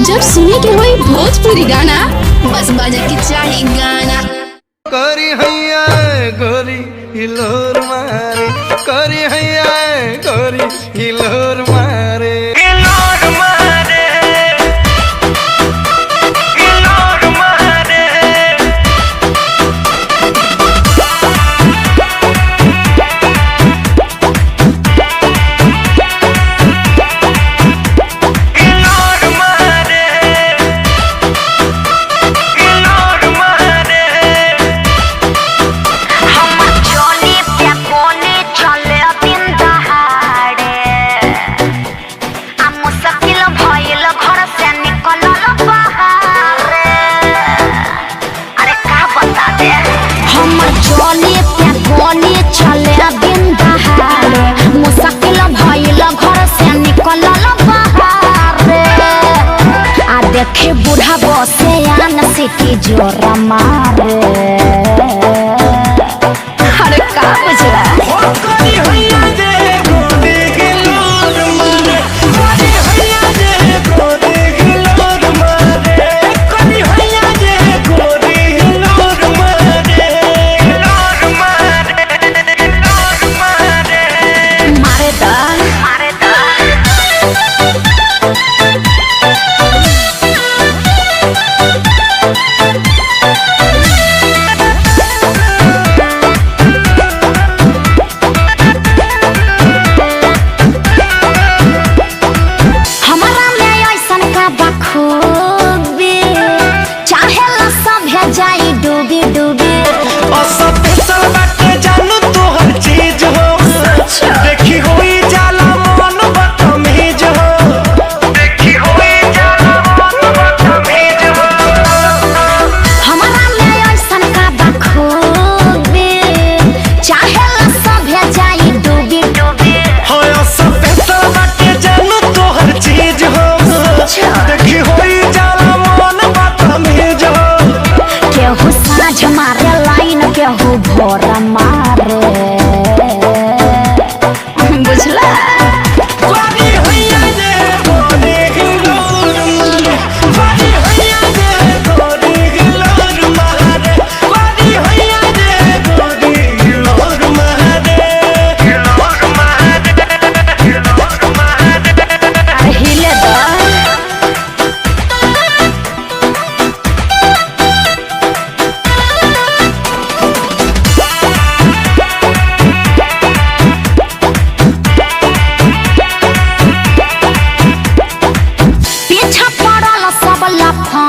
जब सुने के होई भोजपुरी गाना बस बजे के चाही गाना। करी हैया गोरी हिलोर मारे, करी हैया गोरी हिलोर मारे, हिलोर मारे, हिलोर मारे। देखे बूढ़ा बसे आन सिटी जोरा मारे, अरे का बुझला जाई डूबी डूबी स्पेशल बाटे जानू तो हर चीज हो, देखी होई जाला मन बदतमीज हो, देखी होई जाला मन बदतमीज हो। हमारा में ऐसन का बखूबी चाहेला सभे जाई डूबी डूबी। हो स्पेशल बाटे जानू तो हर चीज हो, देखी होई जाला मन बदतमीज हो। केहू साँझ मारे लाइन केहू भोर मारे, बुझला सब लफा